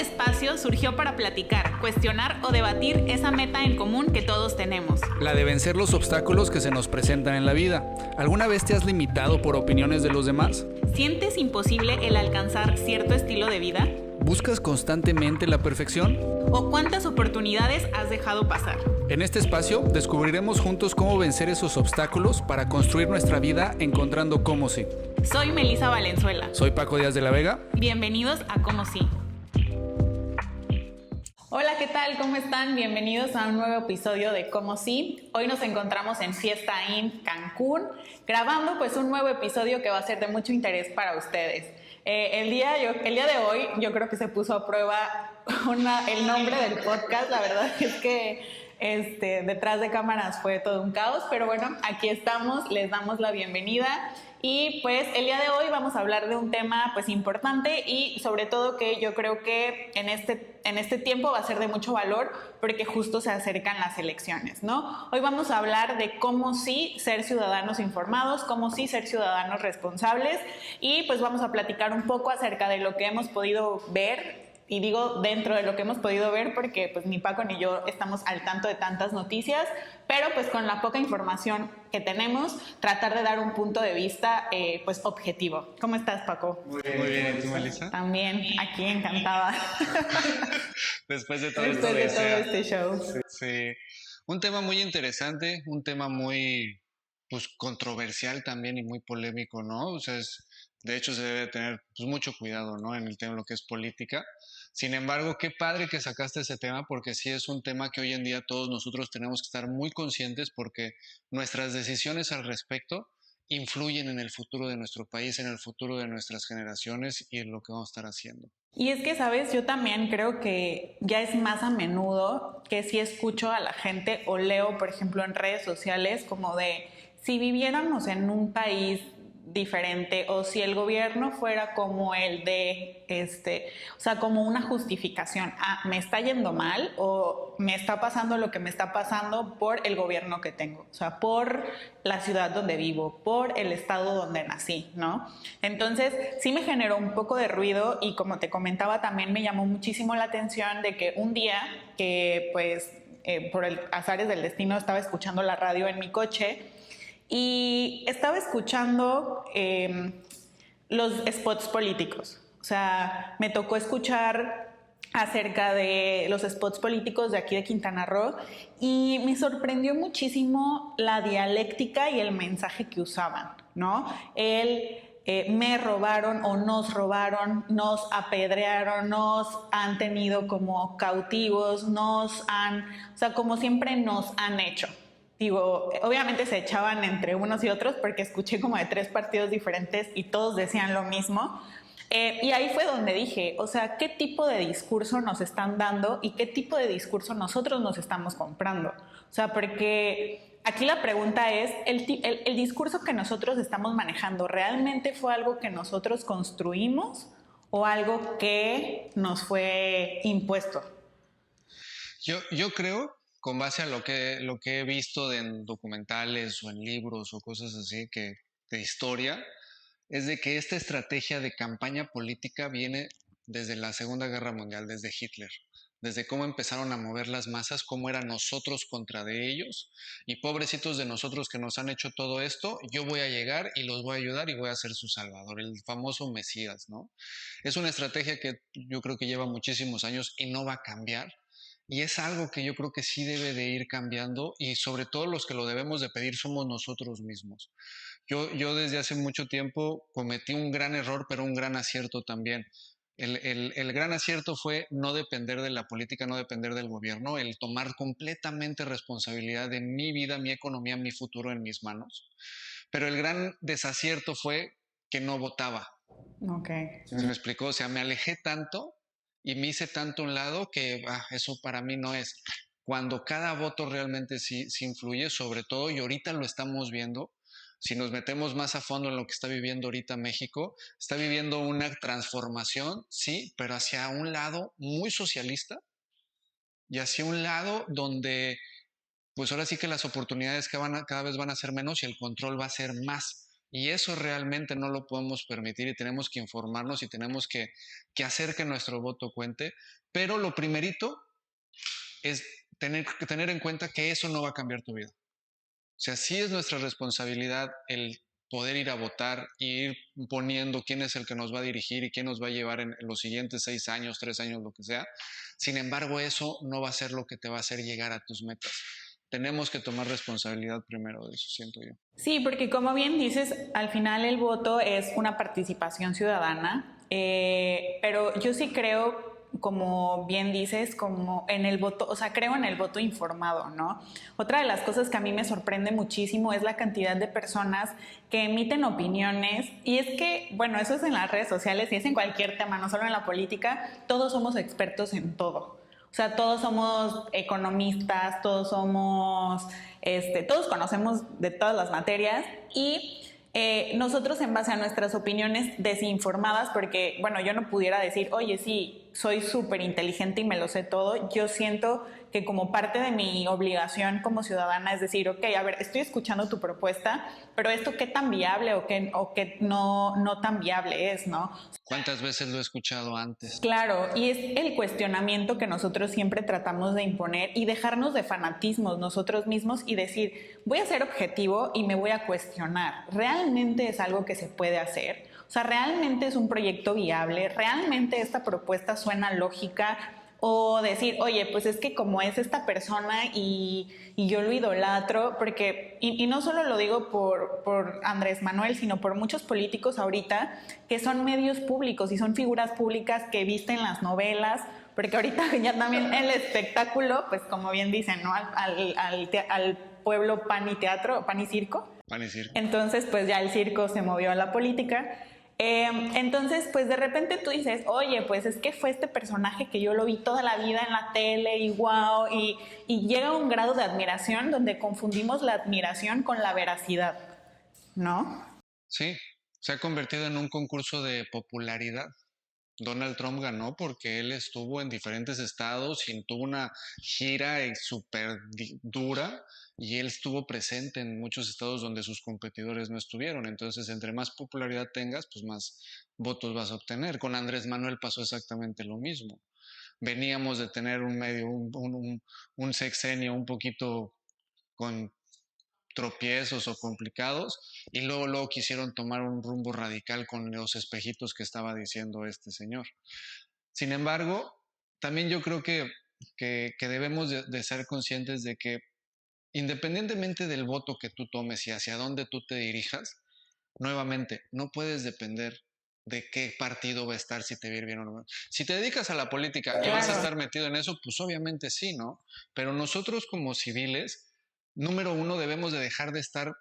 espacio surgió para platicar, cuestionar o debatir esa meta en común que todos tenemos. La de vencer los obstáculos que se nos presentan en la vida. ¿Alguna vez te has limitado por opiniones de los demás? ¿Sientes imposible el alcanzar cierto estilo de vida? ¿Buscas constantemente la perfección? ¿O cuántas oportunidades has dejado pasar? En este espacio descubriremos juntos cómo vencer esos obstáculos para construir nuestra vida encontrando cómo sí. Soy Melissa Valenzuela. Soy Paco Díaz de la Vega. Bienvenidos a Cómo Sí. Hola, ¿qué tal? ¿Cómo están? Bienvenidos a un nuevo episodio de Cómo Sí. Hoy nos encontramos en Fiesta Inn Cancún, grabando pues un nuevo episodio que va a ser de mucho interés para ustedes. El día de hoy yo creo que se puso a prueba el nombre del podcast. La verdad es que detrás de cámaras fue todo un caos, pero bueno, aquí estamos, les damos la bienvenida. Y pues el día de hoy vamos a hablar de un tema pues importante y sobre todo que yo creo que en este tiempo va a ser de mucho valor porque justo se acercan las elecciones, ¿no? Hoy vamos a hablar de cómo sí ser ciudadanos informados, cómo sí ser ciudadanos responsables y pues vamos a platicar un poco acerca de lo que hemos podido ver. Y digo dentro de lo que hemos podido ver porque pues ni Paco ni yo estamos al tanto de tantas noticias, pero pues con la poca información que tenemos, tratar de dar un punto de vista pues objetivo. ¿Cómo estás, Paco? Muy bien. ¿Y tú, Melissa? También, aquí encantada. Después de todo este show. Sí. Un tema muy interesante, un tema muy pues controversial también y muy polémico, ¿no? O sea, de hecho se debe tener pues, mucho cuidado, ¿no? En el tema de lo que es política. Sin embargo, qué padre que sacaste ese tema porque sí es un tema que hoy en día todos nosotros tenemos que estar muy conscientes porque nuestras decisiones al respecto influyen en el futuro de nuestro país, en el futuro de nuestras generaciones y en lo que vamos a estar haciendo. Y es que, ¿sabes? Yo también creo que ya es más a menudo que sí escucho a la gente o leo, por ejemplo, en redes sociales como de si viviéramos en un país diferente o si el gobierno fuera como el de o sea, como una justificación, me está yendo mal o me está pasando lo que me está pasando por el gobierno que tengo, o sea, por la ciudad donde vivo, por el estado donde nací, ¿no? Entonces, sí me generó un poco de ruido y como te comentaba, también me llamó muchísimo la atención de que un día que pues por el azares del destino estaba escuchando la radio en mi coche y estaba escuchando los spots políticos. O sea, me tocó escuchar acerca de los spots políticos de aquí de Quintana Roo y me sorprendió muchísimo la dialéctica y el mensaje que usaban, ¿no? Me robaron o nos apedrearon, nos han tenido como cautivos, o sea, como siempre nos han hecho. Digo, obviamente se echaban entre unos y otros porque escuché como de 3 partidos diferentes y todos decían lo mismo. Y ahí fue donde dije, o sea, ¿qué tipo de discurso nos están dando y qué tipo de discurso nosotros nos estamos comprando? O sea, porque aquí la pregunta es, ¿el discurso que nosotros estamos manejando realmente fue algo que nosotros construimos o algo que nos fue impuesto? Yo creo, con base a lo que he visto en documentales o en libros o cosas así de historia, es de que esta estrategia de campaña política viene desde la Segunda Guerra Mundial, desde Hitler, desde cómo empezaron a mover las masas, cómo era nosotros contra de ellos, y pobrecitos de nosotros que nos han hecho todo esto, yo voy a llegar y los voy a ayudar y voy a ser su salvador, el famoso Mesías, ¿no? Es una estrategia que yo creo que lleva muchísimos años y no va a cambiar. Y es algo que yo creo que sí debe de ir cambiando y sobre todo los que lo debemos de pedir somos nosotros mismos. Yo desde hace mucho tiempo cometí un gran error, pero un gran acierto también. El gran acierto fue no depender de la política, no depender del gobierno, el tomar completamente responsabilidad de mi vida, mi economía, mi futuro en mis manos. Pero el gran desacierto fue que no votaba. Okay. ¿Se me explicó? O sea, me alejé tanto y me hice tanto a un lado que eso para mí no es. Cuando cada voto realmente sí influye, sobre todo, y ahorita lo estamos viendo, si nos metemos más a fondo en lo que está viviendo ahorita México, está viviendo una transformación, sí, pero hacia un lado muy socialista y hacia un lado donde, pues ahora sí que las oportunidades cada vez van a ser menos y el control va a ser más. Y eso realmente no lo podemos permitir y tenemos que informarnos y tenemos que hacer que nuestro voto cuente. Pero lo primerito es tener en cuenta que eso no va a cambiar tu vida. O sea, sí es nuestra responsabilidad el poder ir a votar y ir poniendo quién es el que nos va a dirigir y quién nos va a llevar en los siguientes 6 años, 3 años, lo que sea. Sin embargo, eso no va a ser lo que te va a hacer llegar a tus metas. Tenemos que tomar responsabilidad primero de eso, siento yo. Sí, porque como bien dices, al final el voto es una participación ciudadana, pero yo sí creo, como bien dices, como en el voto, o sea, creo en el voto informado, ¿no? Otra de las cosas que a mí me sorprende muchísimo es la cantidad de personas que emiten opiniones, y es que, bueno, eso es en las redes sociales y es en cualquier tema, no solo en la política, todos somos expertos en todo. O sea, todos somos economistas, todos conocemos de todas las materias y nosotros en base a nuestras opiniones desinformadas, porque, bueno, yo no pudiera decir, oye, sí, soy súper inteligente y me lo sé todo, yo siento que como parte de mi obligación como ciudadana es decir, ok, a ver, estoy escuchando tu propuesta, pero esto qué tan viable o qué no tan viable es, ¿no? ¿Cuántas veces lo he escuchado antes? Claro, y es el cuestionamiento que nosotros siempre tratamos de imponer y dejarnos de fanatismos nosotros mismos y decir, voy a ser objetivo y me voy a cuestionar. ¿Realmente es algo que se puede hacer? O sea, ¿realmente es un proyecto viable? ¿Realmente esta propuesta suena lógica? O decir, oye, pues es que como es esta persona y yo lo idolatro, porque, y no solo lo digo por Andrés Manuel, sino por muchos políticos ahorita que son medios públicos y son figuras públicas que visten las novelas, porque ahorita ya también el espectáculo, pues como bien dicen, ¿no? Al pueblo pan y teatro, pan y circo. Pan y circo. Entonces, pues ya el circo se movió a la política. Entonces, pues de repente tú dices, oye, pues es que fue este personaje que yo lo vi toda la vida en la tele y wow, y llega a un grado de admiración donde confundimos la admiración con la veracidad, ¿no? Sí, se ha convertido en un concurso de popularidad. Donald Trump ganó porque él estuvo en diferentes estados y tuvo una gira súper dura y él estuvo presente en muchos estados donde sus competidores no estuvieron. Entonces, entre más popularidad tengas, pues más votos vas a obtener. Con Andrés Manuel pasó exactamente lo mismo. Veníamos de tener un sexenio un poquito con tropiezos o complicados y luego quisieron tomar un rumbo radical con los espejitos que estaba diciendo este señor. Sin embargo, también yo creo que debemos de ser conscientes de que independientemente del voto que tú tomes y hacia dónde tú te dirijas, nuevamente, no puedes depender de qué partido va a estar, si te va a ir bien o no. Si te dedicas a la política y vas a estar metido en eso, pues obviamente sí, ¿no? Pero nosotros como civiles, número uno, debemos de dejar de estar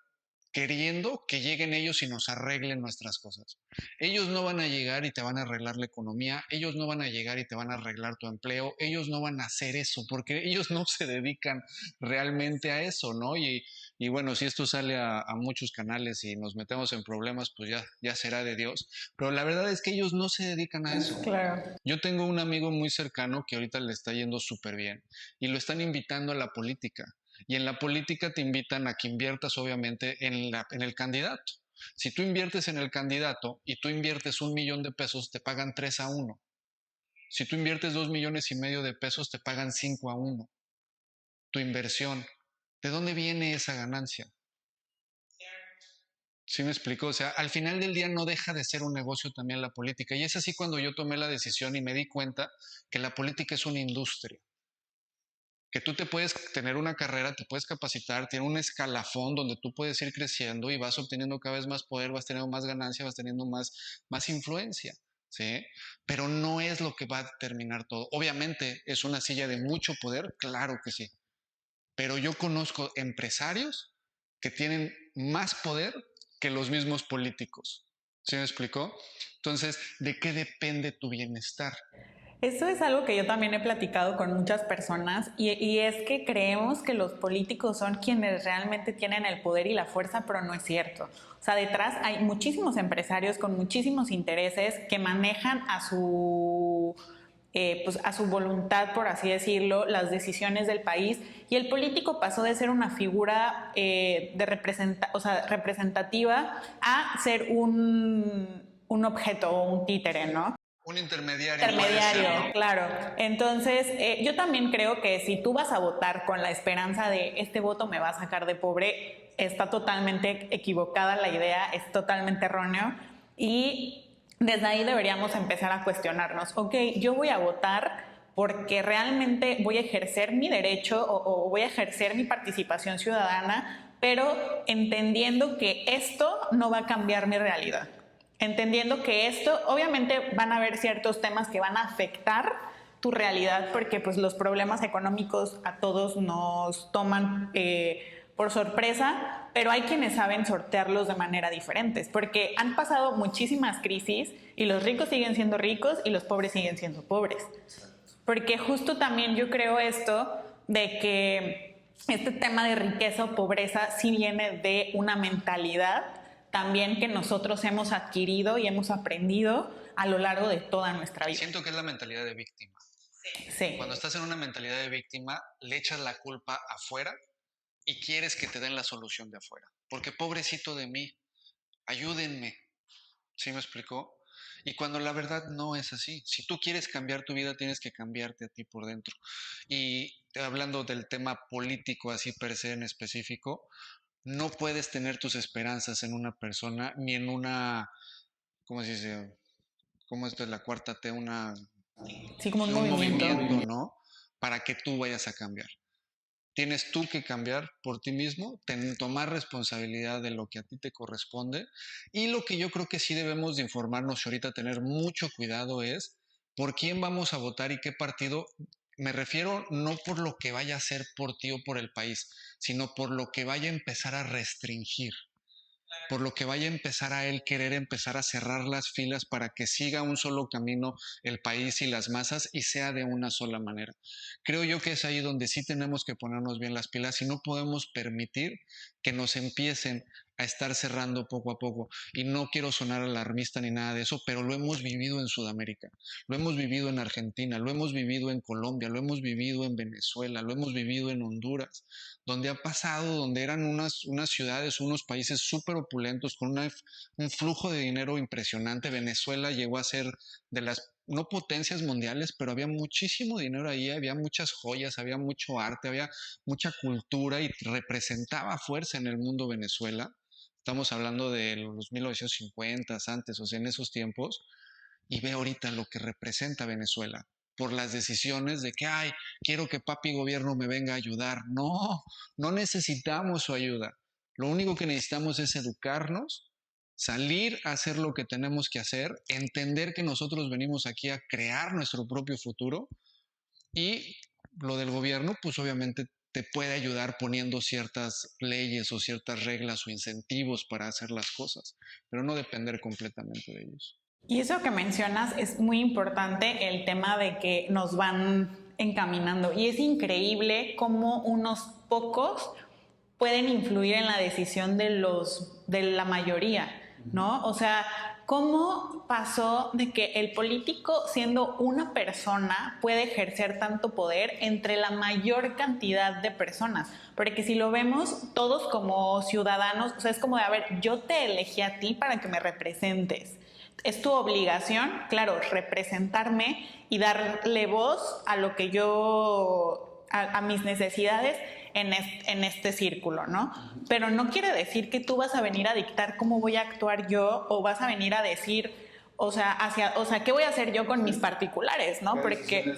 queriendo que lleguen ellos y nos arreglen nuestras cosas. Ellos no van a llegar y te van a arreglar la economía, ellos no van a llegar y te van a arreglar tu empleo, ellos no van a hacer eso porque ellos no se dedican realmente a eso, ¿no? Y bueno, si esto sale a muchos canales y nos metemos en problemas, pues ya será de Dios. Pero la verdad es que ellos no se dedican a eso. Claro. Yo tengo un amigo muy cercano que ahorita le está yendo súper bien y lo están invitando a la política. Y en la política te invitan a que inviertas obviamente en el candidato. Si tú inviertes en el candidato y tú inviertes 1 millón de pesos, te pagan 3-1. Si tú inviertes 2,5 millones de pesos, te pagan 5-1. Tu inversión. ¿De dónde viene esa ganancia? ¿Sí me explico? O sea, al final del día no deja de ser un negocio también la política. Y es así cuando yo tomé la decisión y me di cuenta que la política es una industria. Que tú te puedes tener una carrera, te puedes capacitar, tiene un escalafón donde tú puedes ir creciendo y vas obteniendo cada vez más poder, vas teniendo más ganancia, vas teniendo más influencia, ¿sí? Pero no es lo que va a determinar todo. Obviamente es una silla de mucho poder, claro que sí. Pero yo conozco empresarios que tienen más poder que los mismos políticos. ¿Sí me explicó? Entonces, ¿de qué depende tu bienestar? Eso es algo que yo también he platicado con muchas personas y es que creemos que los políticos son quienes realmente tienen el poder y la fuerza, pero no es cierto. O sea, detrás hay muchísimos empresarios con muchísimos intereses que manejan pues a su voluntad, por así decirlo, las decisiones del país, y el político pasó de ser una figura representativa a ser un objeto o un títere, ¿no? Un intermediario. Intermediario, puede ser, ¿no? claro. Entonces, yo también creo que si tú vas a votar con la esperanza de este voto me va a sacar de pobre, está totalmente equivocada la idea, es totalmente erróneo, y desde ahí deberíamos empezar a cuestionarnos, ok, yo voy a votar porque realmente voy a ejercer mi derecho o voy a ejercer mi participación ciudadana, pero entendiendo que esto no va a cambiar mi realidad. Entendiendo que esto, obviamente van a haber ciertos temas que van a afectar tu realidad porque pues los problemas económicos a todos nos toman por sorpresa, pero hay quienes saben sortearlos de manera diferente, porque han pasado muchísimas crisis y los ricos siguen siendo ricos y los pobres siguen siendo pobres. Porque justo también yo creo esto de que este tema de riqueza o pobreza sí viene de una mentalidad también que nosotros hemos adquirido y hemos aprendido a lo largo de toda nuestra vida. Siento que es la mentalidad de víctima. Sí. Cuando estás en una mentalidad de víctima, le echas la culpa afuera y quieres que te den la solución de afuera. Porque pobrecito de mí, ayúdenme. ¿Sí me explicó? Y cuando la verdad no es así. Si tú quieres cambiar tu vida, tienes que cambiarte a ti por dentro. Y hablando del tema político así per se en específico, no puedes tener tus esperanzas en una persona ni en una, ¿cómo se dice? ¿Cómo esto es la cuarta T? Sí, como un Un movimiento. movimiento, ¿no? Para que tú vayas a cambiar. Tienes tú que cambiar por ti mismo, tomar responsabilidad de lo que a ti te corresponde, y lo que yo creo que sí debemos de informarnos y ahorita tener mucho cuidado es por quién vamos a votar y qué partido. Me refiero no por lo que vaya a hacer por ti o por el país, sino por lo que vaya a empezar a restringir, por lo que vaya a empezar a él querer empezar a cerrar las filas para que siga un solo camino el país y las masas y sea de una sola manera. Creo yo que es ahí donde sí tenemos que ponernos bien las pilas y no podemos permitir que nos empiecen a estar cerrando poco a poco. Y no quiero sonar alarmista ni nada de eso, pero lo hemos vivido en Sudamérica, lo hemos vivido en Argentina, lo hemos vivido en Colombia, lo hemos vivido en Venezuela, lo hemos vivido en Honduras, donde ha pasado, donde eran unas ciudades, unos países súper opulentos, con un flujo de dinero impresionante. Venezuela llegó a ser de las, no potencias mundiales, pero había muchísimo dinero ahí, había muchas joyas, había mucho arte, había mucha cultura y representaba fuerza en el mundo Venezuela. Estamos hablando de los 1950 antes, o sea, en esos tiempos, y ve ahorita lo que representa Venezuela por las decisiones de que, ay, quiero que papi gobierno me venga a ayudar. No, no necesitamos su ayuda. Lo único que necesitamos es educarnos, salir a hacer lo que tenemos que hacer, entender que nosotros venimos aquí a crear nuestro propio futuro, y lo del gobierno, pues obviamente te puede ayudar poniendo ciertas leyes o ciertas reglas o incentivos para hacer las cosas, pero no depender completamente de ellos. Y eso que mencionas es muy importante, el tema de que nos van encaminando. Y es increíble cómo unos pocos pueden influir en la decisión de la mayoría, ¿no? O sea, ¿cómo pasó de que el político, siendo una persona, puede ejercer tanto poder entre la mayor cantidad de personas? Porque si lo vemos todos como ciudadanos, o sea, es como de, a ver, yo te elegí a ti para que me representes. Es tu obligación, claro, representarme y darle voz a lo que yo, a mis necesidades en este círculo, ¿no? Pero no quiere decir que tú vas a venir a dictar cómo voy a actuar yo o vas a venir a decir, o sea, ¿qué voy a hacer yo con mis particulares, ¿no? Porque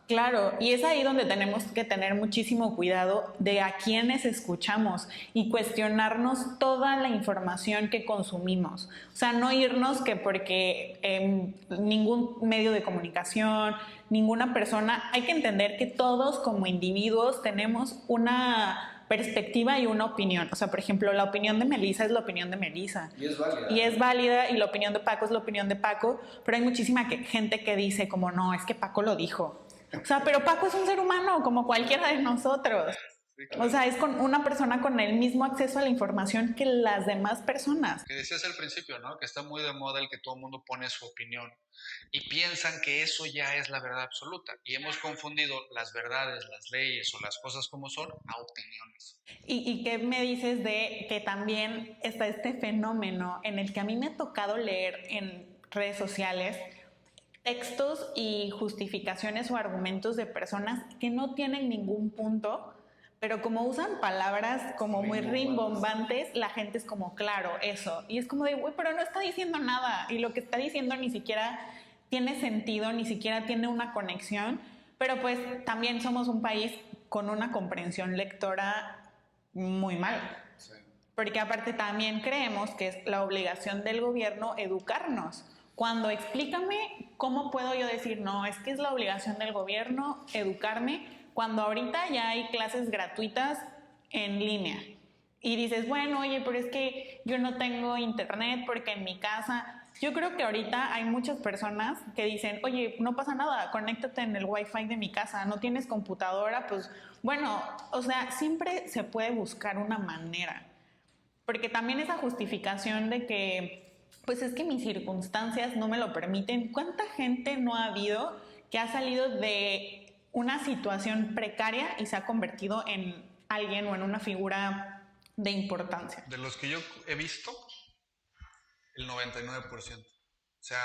claro, y es ahí donde tenemos que tener muchísimo cuidado de a quiénes escuchamos y cuestionarnos toda la información que consumimos. O sea, no irnos que porque ningún medio de comunicación, ninguna persona, hay que entender que todos como individuos tenemos una perspectiva y una opinión. O sea, por ejemplo, la opinión de Melissa es la opinión de Melissa. Y es válida. Y es válida, y la opinión de Paco es la opinión de Paco, pero hay muchísima gente que dice como, no, es que Paco lo dijo. O sea, pero Paco es un ser humano como cualquiera de nosotros. Sí, claro. O sea, es con una persona con el mismo acceso a la información que las demás personas. Que decías al principio, ¿no? Que está muy de moda el que todo el mundo pone su opinión y piensan que eso ya es la verdad absoluta. Y hemos confundido las verdades, las leyes o las cosas como son a opiniones. ¿Y qué me dices de que también está este fenómeno en el que a mí me ha tocado leer en redes sociales textos y justificaciones o argumentos de personas que no tienen ningún punto, pero como usan palabras como muy rimbombantes, la gente es como, claro, eso. Y es como de, güey, pero no está diciendo nada. Y lo que está diciendo ni siquiera tiene sentido, ni siquiera tiene una conexión. Pero pues también somos un país con una comprensión lectora muy mala. Sí. Porque aparte también creemos que es la obligación del gobierno educarnos. Cuando explícame cómo puedo yo decir, no, es que es la obligación del gobierno educarme, cuando ahorita ya hay clases gratuitas en línea. Y dices, bueno, oye, pero es que yo no tengo internet porque en mi casa... Yo creo que ahorita hay muchas personas que dicen, oye, no pasa nada, conéctate en el Wi-Fi de mi casa, no tienes computadora, pues bueno, o sea, siempre se puede buscar una manera. Porque también esa justificación de que, pues es que mis circunstancias no me lo permiten. ¿Cuánta gente no ha habido que ha salido de una situación precaria y se ha convertido en alguien o en una figura de importancia? De los que yo he visto, el 99%. O sea,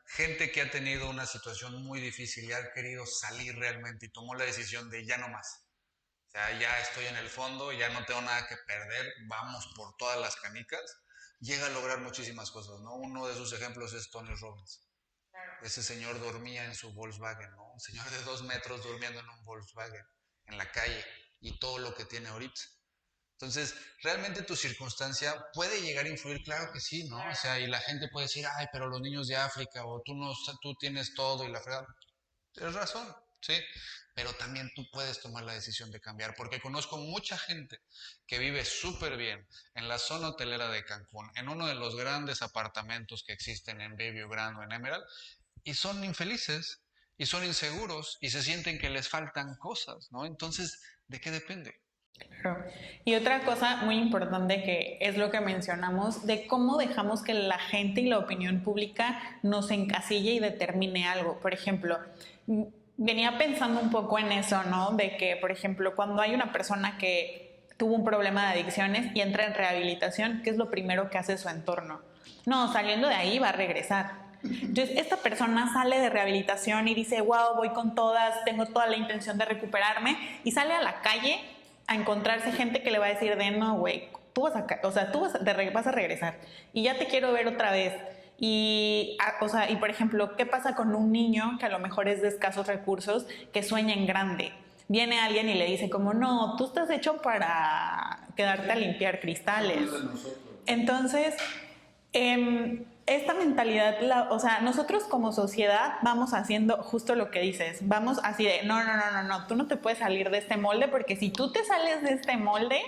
gente que ha tenido una situación muy difícil y ha querido salir realmente y tomó la decisión de ya no más. O sea, ya estoy en el fondo, ya no tengo nada que perder, vamos por todas las canicas. Llega a lograr muchísimas cosas, ¿no? Uno de sus ejemplos es Tony Robbins. Claro. Ese señor dormía en su Volkswagen, ¿no? Un señor de 2 metros durmiendo en un Volkswagen, en la calle, y todo lo que tiene ahorita. Entonces, realmente tu circunstancia puede llegar a influir, claro que sí, ¿no? O sea, y la gente puede decir, ay, pero los niños de África, o tú tienes todo y la fregada. Tienes razón, sí, pero también tú puedes tomar la decisión de cambiar, porque conozco mucha gente que vive súper bien en la zona hotelera de Cancún, en uno de los grandes apartamentos que existen en Baby Grand o en Emerald, y son infelices, y son inseguros, y se sienten que les faltan cosas, ¿no? Entonces, ¿de qué depende? Claro. Y otra cosa muy importante que es lo que mencionamos, de cómo dejamos que la gente y la opinión pública nos encasille y determine algo. Por ejemplo, venía pensando un poco en eso, ¿no? De que, por ejemplo, cuando hay una persona que tuvo un problema de adicciones y entra en rehabilitación, ¿qué es lo primero que hace su entorno? No, saliendo de ahí va a regresar. Entonces, esta persona sale de rehabilitación y dice, wow, voy con todas, tengo toda la intención de recuperarme, y sale a la calle a encontrarse gente que le va a decir de no, güey, tú vas a regresar y ya te quiero ver otra vez. Y por ejemplo, ¿qué pasa con un niño que a lo mejor es de escasos recursos, que sueña en grande? Viene alguien y le dice como, no, tú estás hecho para quedarte a limpiar cristales. Entonces, esta mentalidad, nosotros como sociedad vamos haciendo justo lo que dices, vamos así de, no, tú no te puedes salir de este molde, porque si tú te sales de este molde,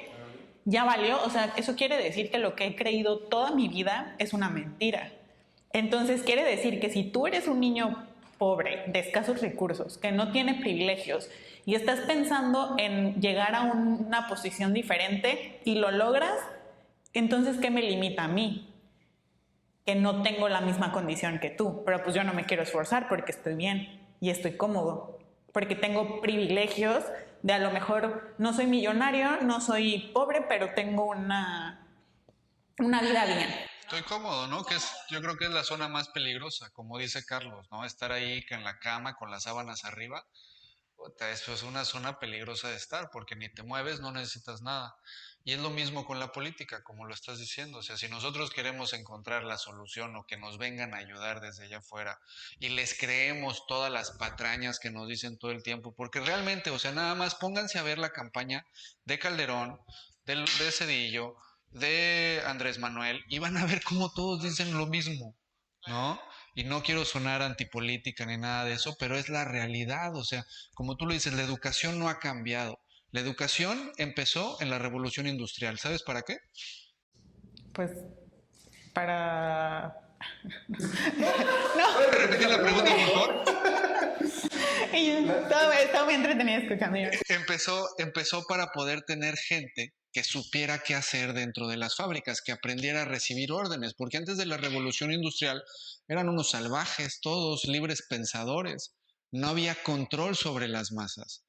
ya valió. O sea, eso quiere decir que lo que he creído toda mi vida es una mentira. Entonces quiere decir que si tú eres un niño pobre, de escasos recursos, que no tiene privilegios, y estás pensando en llegar a una posición diferente y lo logras, entonces ¿qué me limita a mí? Que no tengo la misma condición que tú, pero pues yo no me quiero esforzar porque estoy bien y estoy cómodo, porque tengo privilegios de, a lo mejor no soy millonario, no soy pobre, pero tengo una vida bien. Estoy cómodo, ¿no? Yo creo que es la zona más peligrosa, como dice Carlos, ¿no? Estar ahí en la cama con las sábanas arriba, eso es una zona peligrosa de estar, porque ni te mueves, no necesitas nada. Y es lo mismo con la política, como lo estás diciendo. O sea, si nosotros queremos encontrar la solución o que nos vengan a ayudar desde allá afuera y les creemos todas las patrañas que nos dicen todo el tiempo, porque realmente, o sea, nada más pónganse a ver la campaña de Calderón, de Zedillo, de Andrés Manuel, y van a ver cómo todos dicen lo mismo, ¿no? Y no quiero sonar antipolítica ni nada de eso, pero es la realidad. O sea, como tú lo dices, la educación no ha cambiado. La educación empezó en la Revolución Industrial. ¿Sabes para qué? Pues para... ¿Puedes repetir la pregunta, por favor? Y yo estaba muy entretenida escuchando. Empezó empezó para poder tener gente que supiera qué hacer dentro de las fábricas, que aprendiera a recibir órdenes, porque antes de la revolución industrial eran unos salvajes, todos libres pensadores, no había control sobre las masas.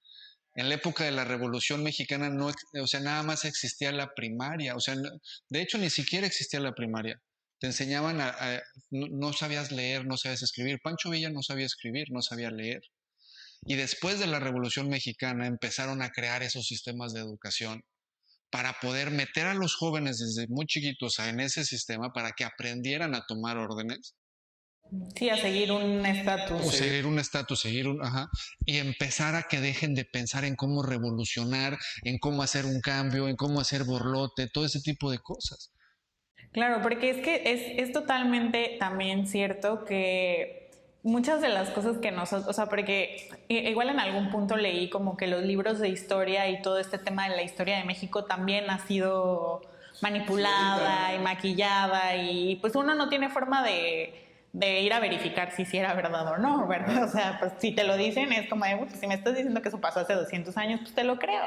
En la época de la Revolución Mexicana, no, o sea, nada más existía la primaria, o sea, de hecho ni siquiera existía la primaria. Te enseñaban no sabías leer, no sabías escribir. Pancho Villa no sabía escribir, no sabía leer. Y después de la Revolución Mexicana empezaron a crear esos sistemas de educación para poder meter a los jóvenes desde muy chiquitos en ese sistema para que aprendieran a tomar órdenes. Sí, a seguir un estatus. O seguir un estatus, y empezar a que dejen de pensar en cómo revolucionar, en cómo hacer un cambio, en cómo hacer borlote, todo ese tipo de cosas. Claro, porque es que es totalmente también cierto que muchas de las cosas que nosotros, o sea, porque igual en algún punto leí como que los libros de historia y todo este tema de la historia de México también ha sido manipulada y maquillada y pues uno no tiene forma de ir a verificar si era verdad o no, ¿verdad? O sea, pues si te lo dicen es como de, pues, si me estás diciendo que eso pasó hace 200 años, pues te lo creo.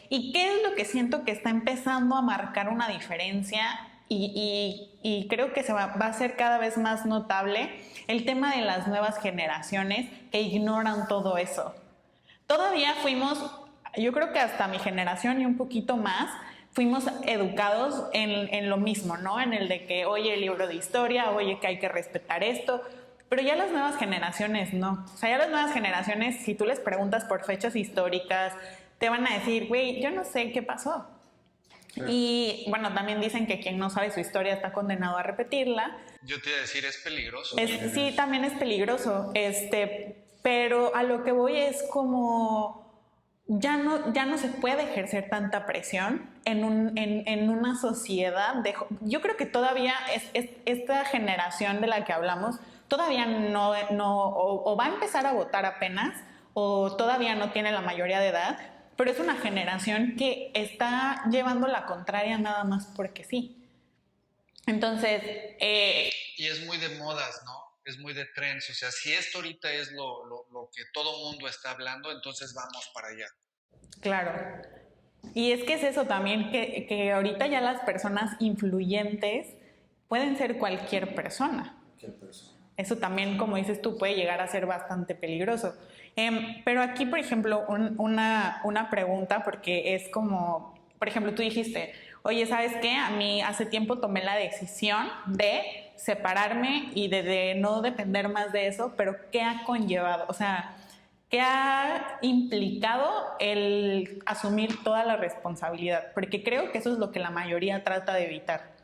¿Y qué es lo que siento que está empezando a marcar una diferencia? Y creo que va a ser cada vez más notable el tema de las nuevas generaciones que ignoran todo eso. Todavía fuimos, yo creo que hasta mi generación y un poquito más, fuimos educados en lo mismo, ¿no? En el de que, oye, el libro de historia, oye, que hay que respetar esto, pero ya las nuevas generaciones no. O sea, ya las nuevas generaciones, si tú les preguntas por fechas históricas, te van a decir, güey, yo no sé qué pasó. Sí. Y bueno, también dicen que quien no sabe su historia está condenado a repetirla. Yo te iba a decir, es peligroso. Sí, también es peligroso, pero a lo que voy es como ya no se puede ejercer tanta presión en una sociedad. Yo creo que todavía esta generación de la que hablamos todavía no o va a empezar a votar apenas o todavía no tiene la mayoría de edad, pero es una generación que está llevando la contraria nada más porque sí. Entonces... y es muy de modas, ¿no? Es muy de trends, o sea, si esto ahorita es lo que todo mundo está hablando, entonces vamos para allá. Claro. Y es que es eso también, que ahorita ya las personas influyentes pueden ser cualquier persona. Eso también, como dices tú, puede llegar a ser bastante peligroso. Pero aquí, por ejemplo, una pregunta, porque es como, por ejemplo, tú dijiste, oye, ¿sabes qué? A mí hace tiempo tomé la decisión de separarme y de no depender más de eso, pero ¿qué ha conllevado? O sea, ¿qué ha implicado el asumir toda la responsabilidad? Porque creo que eso es lo que la mayoría trata de evitar.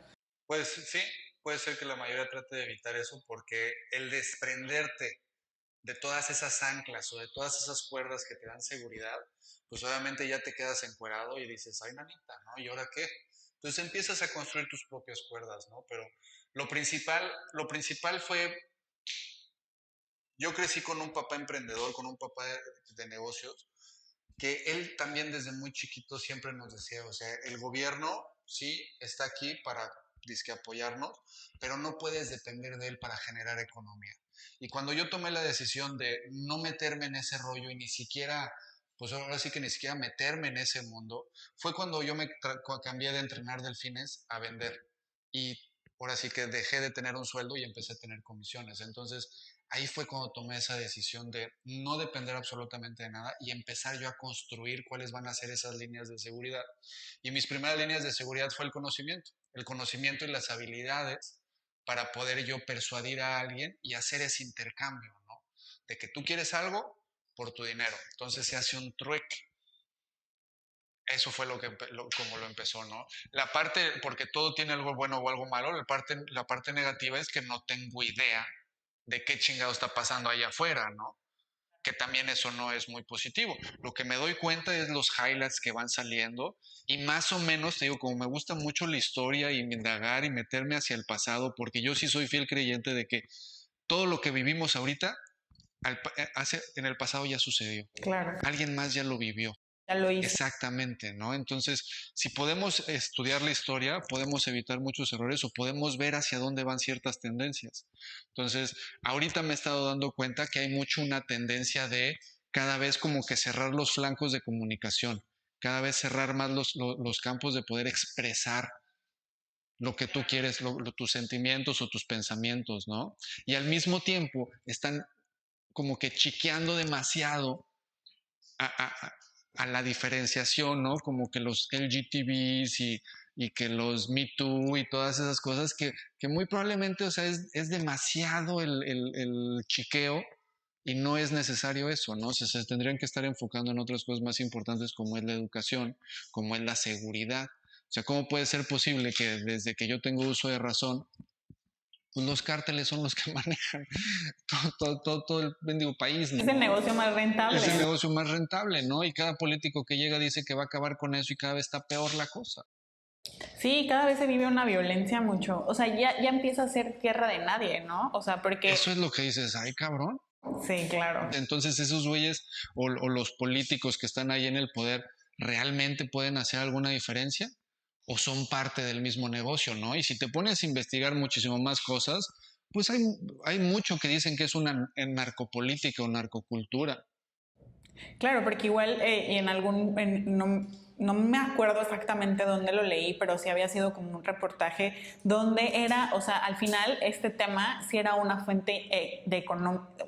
Pues sí, puede ser que la mayoría trate de evitar eso porque el desprenderte de todas esas anclas o de todas esas cuerdas que te dan seguridad, pues obviamente ya te quedas encuerado y dices, ay, nanita, ¿no? ¿Y ahora qué? Entonces empiezas a construir tus propias cuerdas, ¿no? Pero lo principal fue, yo crecí con un papá emprendedor, con un papá de negocios, que él también desde muy chiquito siempre nos decía, o sea, el gobierno sí está aquí para dizque apoyarnos, pero no puedes depender de él para generar economía. Y cuando yo tomé la decisión de no meterme en ese rollo y ni siquiera, pues ahora sí que ni siquiera meterme en ese mundo, fue cuando yo me cambié de entrenar delfines a vender. Y ahora sí que dejé de tener un sueldo y empecé a tener comisiones. Entonces, ahí fue cuando tomé esa decisión de no depender absolutamente de nada y empezar yo a construir cuáles van a ser esas líneas de seguridad. Y mis primeras líneas de seguridad fue el conocimiento y las habilidades para poder yo persuadir a alguien y hacer ese intercambio, ¿no? De que tú quieres algo por tu dinero. Entonces se hace un trueque. Eso fue como lo empezó, ¿no? La parte, porque todo tiene algo bueno o algo malo, la parte negativa es que no tengo idea de qué chingado está pasando allá afuera, ¿no? Que también eso no es muy positivo. Lo que me doy cuenta es los highlights que van saliendo y más o menos, te digo, como me gusta mucho la historia y indagar y meterme hacia el pasado, porque yo sí soy fiel creyente de que todo lo que vivimos ahorita en el pasado ya sucedió. Claro. Alguien más ya lo vivió. Ya lo hizo. Exactamente, ¿no? Entonces, si podemos estudiar la historia, podemos evitar muchos errores o podemos ver hacia dónde van ciertas tendencias. Entonces, ahorita me he estado dando cuenta que hay mucho una tendencia de cada vez como que cerrar los flancos de comunicación, cada vez cerrar más los campos de poder expresar lo que tú quieres, tus sentimientos o tus pensamientos, ¿no? Y al mismo tiempo están como que chiqueando demasiado a la diferenciación, ¿no? Como que los LGTBs y que los Me Too y todas esas cosas que muy probablemente, o sea, es demasiado el chiqueo y no es necesario eso, ¿no? O sea, se tendrían que estar enfocando en otras cosas más importantes como es la educación, como es la seguridad. O sea, ¿cómo puede ser posible que desde que yo tengo uso de razón, pues los cárteles son los que manejan todo el bendigo país, ¿no? Es el negocio más rentable. Es el negocio más rentable, ¿no? Y cada político que llega dice que va a acabar con eso y cada vez está peor la cosa. Sí, cada vez se vive una violencia mucho. O sea, ya empieza a ser tierra de nadie, ¿no? O sea, porque... Eso es lo que dices, ay, cabrón. Sí, claro. Entonces esos güeyes o los políticos que están ahí en el poder realmente pueden hacer alguna diferencia o son parte del mismo negocio, ¿no? Y si te pones a investigar muchísimo más cosas, pues hay mucho que dicen que es una narcopolítica o narcocultura. Claro, porque igual no me acuerdo exactamente dónde lo leí, pero sí había sido como un reportaje donde era, o sea, al final este tema sí era una fuente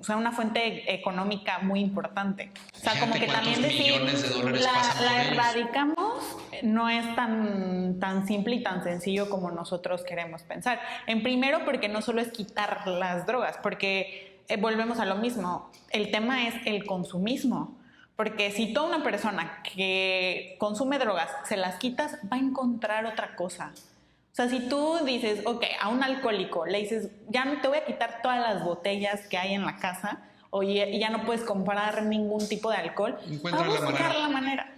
una fuente económica muy importante. O sea, como que también decir la erradicamos no es tan simple y tan sencillo como nosotros queremos pensar. En primero, porque no solo es quitar las drogas, porque volvemos a lo mismo. El tema es el consumismo. Porque si toda una persona que consume drogas se las quitas, va a encontrar otra cosa. O sea, si tú dices, ok, a un alcohólico le dices, ya no te voy a quitar todas las botellas que hay en la casa, o ya no puedes comprar ningún tipo de alcohol, va a buscar la manera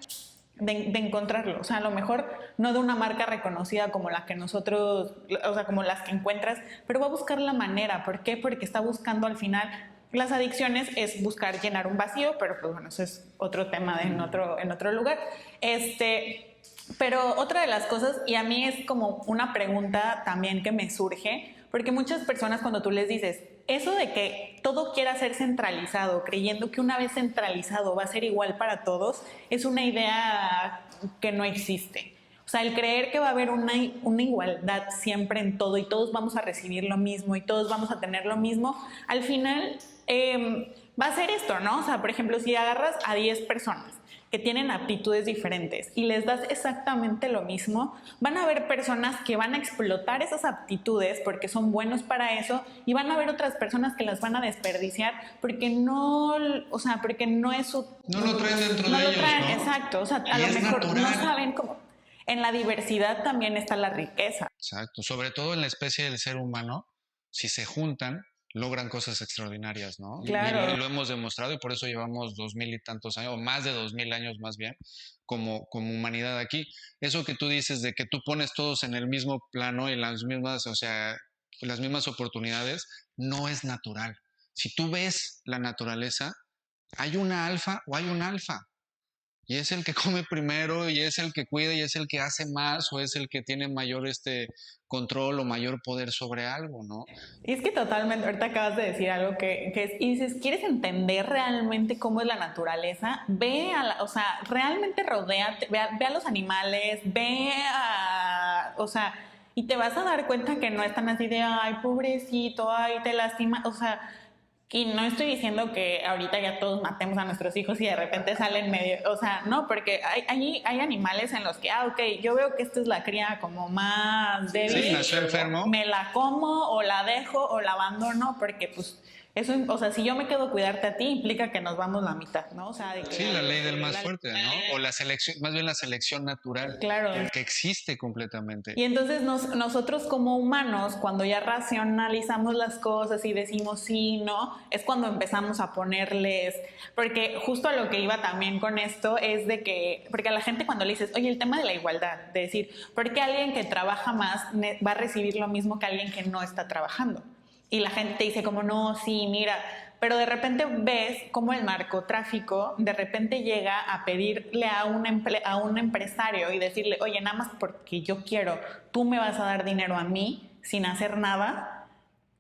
de encontrarlo. O sea, a lo mejor no de una marca reconocida como la que nosotros, o sea, como las que encuentras, pero va a buscar la manera. ¿Por qué? Porque está buscando al final... Las adicciones es buscar llenar un vacío, pero pues bueno, eso es otro tema en otro lugar. Pero otra de las cosas, y a mí es como una pregunta también que me surge, porque muchas personas cuando tú les dices, eso de que todo quiera ser centralizado, creyendo que una vez centralizado va a ser igual para todos, es una idea que no existe. O sea, el creer que va a haber una igualdad siempre en todo y todos vamos a recibir lo mismo y todos vamos a tener lo mismo, al final va a ser esto, ¿no? O sea, por ejemplo, si agarras a 10 personas que tienen aptitudes diferentes y les das exactamente lo mismo, van a haber personas que van a explotar esas aptitudes porque son buenos para eso y van a haber otras personas que las van a desperdiciar porque no, o sea, porque no es su... No lo traen dentro de ellos, ¿no? Exacto, o sea, a lo mejor natural. No saben cómo... En la diversidad también está la riqueza. Exacto, sobre todo en la especie del ser humano, si se juntan, logran cosas extraordinarias, ¿no? Claro. Y lo hemos demostrado y por eso llevamos 2000 y tantos años, o más de 2000 años más bien, como humanidad aquí. Eso que tú dices de que tú pones todos en el mismo plano y las mismas, o sea, las mismas oportunidades, no es natural. Si tú ves la naturaleza, hay una alfa o hay un alfa. Y es el que come primero, y es el que cuida, y es el que hace más, o es el que tiene mayor control o mayor poder sobre algo, ¿no? Y es que totalmente, ahorita acabas de decir algo que es, y dices, ¿quieres entender realmente cómo es la naturaleza? O sea, realmente rodéate, ve a los animales, o sea, y te vas a dar cuenta que no están así de, ay, pobrecito, ay, te lastima, o sea... Y no estoy diciendo que ahorita ya todos matemos a nuestros hijos y de repente salen medio... O sea, no, porque hay animales en los que, ok, yo veo que esta es la cría como más débil. Sí, nació enfermo. Me la como o la dejo o la abandono porque pues... Eso, o sea, si yo me quedo a cuidarte a ti, implica que nos vamos la mitad, ¿no? O sea, de que sí, la ley del más fuerte, ¿no? O la selección, más bien la selección natural. Claro. Que existe completamente. Y entonces nosotros como humanos, cuando ya racionalizamos las cosas y decimos sí, no, es cuando empezamos a ponerles... Porque justo a lo que iba también con esto es de que... Porque a la gente cuando le dices, oye, el tema de la igualdad, de decir, ¿por qué alguien que trabaja más va a recibir lo mismo que alguien que no está trabajando? Y la gente te dice como, no, sí, mira, pero de repente ves cómo el narcotráfico de repente llega a pedirle a un empresario y decirle, oye, nada más porque yo quiero, tú me vas a dar dinero a mí sin hacer nada.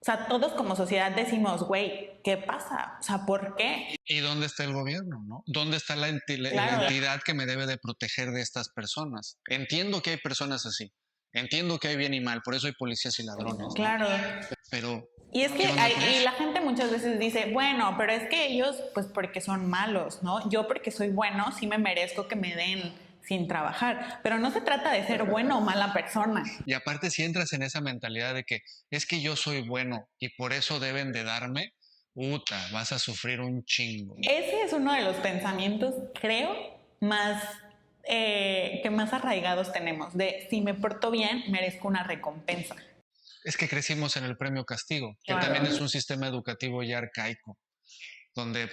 O sea, todos como sociedad decimos, güey, ¿qué pasa? O sea, ¿por qué? ¿Y dónde está el gobierno, no? ¿Dónde está la Claro. entidad que me debe de proteger de estas personas? Entiendo que hay personas así. Entiendo que hay bien y mal. Por eso hay policías y ladrones, ¿no? Claro. Pero, Y es que ¿qué onda con y eso? la gente muchas veces dice, bueno, pero es que ellos, pues porque son malos, ¿no? Yo porque soy bueno, sí me merezco que me den sin trabajar. Pero no se trata de ser bueno o mala persona. Y aparte, si entras en esa mentalidad de que es que yo soy bueno y por eso deben de darme, puta, vas a sufrir un chingo. Ese es uno de los pensamientos, creo, más que más arraigados tenemos, de si me porto bien, merezco una recompensa. Es que crecimos en el premio castigo, que Claro. también es un sistema educativo ya arcaico, donde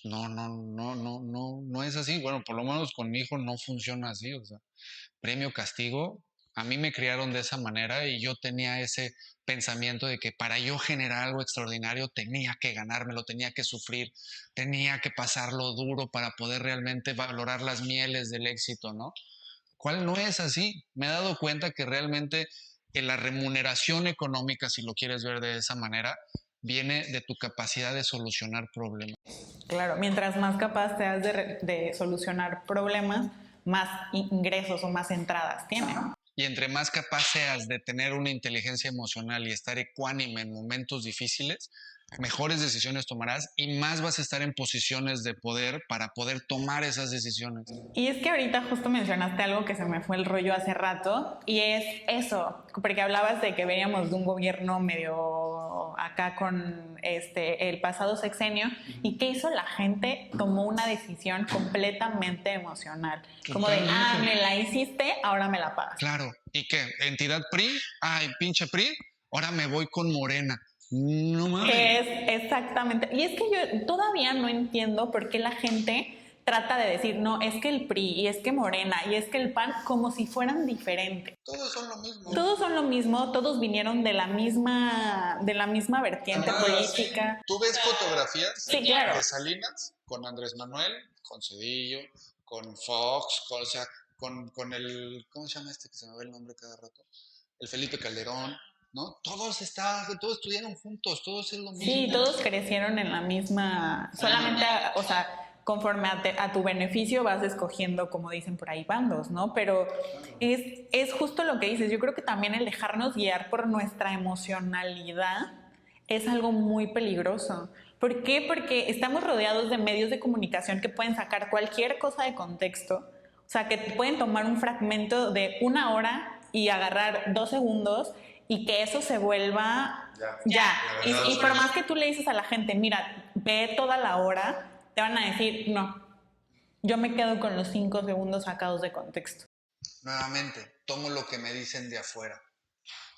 no es así. Bueno, por lo menos con mi hijo no funciona así, o sea, premio castigo. A mí me criaron de esa manera y yo tenía ese pensamiento de que para yo generar algo extraordinario tenía que ganármelo, tenía que sufrir, tenía que pasarlo duro para poder realmente valorar las mieles del éxito, ¿no? ¿Cuál no es así? Me he dado cuenta que realmente la remuneración económica, si lo quieres ver de esa manera, viene de tu capacidad de solucionar problemas. Claro, mientras más capaz seas de solucionar problemas, más ingresos o más entradas tiene. Y entre más capaz seas de tener una inteligencia emocional y estar ecuánime en momentos difíciles, mejores decisiones tomarás y más vas a estar en posiciones de poder para poder tomar esas decisiones. Y es que ahorita justo mencionaste algo que se me fue el rollo hace rato, y es eso, porque hablabas de que veníamos de un gobierno medio acá con el pasado sexenio, y ¿qué hizo la gente? Tomó una decisión completamente emocional, como de, me la hiciste, ahora me la pagas. Claro, ¿y qué? ¿Entidad PRI? Ay, pinche PRI, ahora me voy con Morena. No mames. Que es exactamente, y es que yo todavía no entiendo por qué la gente trata de decir, no, es que el PRI, y es que Morena, y es que el PAN, como si fueran diferentes. Todos son lo mismo. Todos son lo mismo, todos vinieron de la misma vertiente política. ¿Tú ves fotografías Sí, claro. de Salinas con Andrés Manuel, con Cedillo, con Fox, o sea, con el, ¿cómo se llama este que se me ve el nombre cada rato? El Felipe Calderón, ¿no? Todos estudiaron juntos, todos es lo mismo. Sí, todos crecieron en la misma, solamente, o sea, conforme a tu beneficio vas escogiendo, como dicen por ahí, bandos, ¿no? Pero es justo lo que dices. Yo creo que también el dejarnos guiar por nuestra emocionalidad es algo muy peligroso. ¿Por qué? Porque estamos rodeados de medios de comunicación que pueden sacar cualquier cosa de contexto. O sea, que pueden tomar un fragmento de 1 hora y agarrar 2 segundos y que eso se vuelva ya. Y por más que tú le dices a la gente, mira, ve toda la hora, te van a decir, no, yo me quedo con los 5 segundos sacados de contexto. Nuevamente, tomo lo que me dicen de afuera.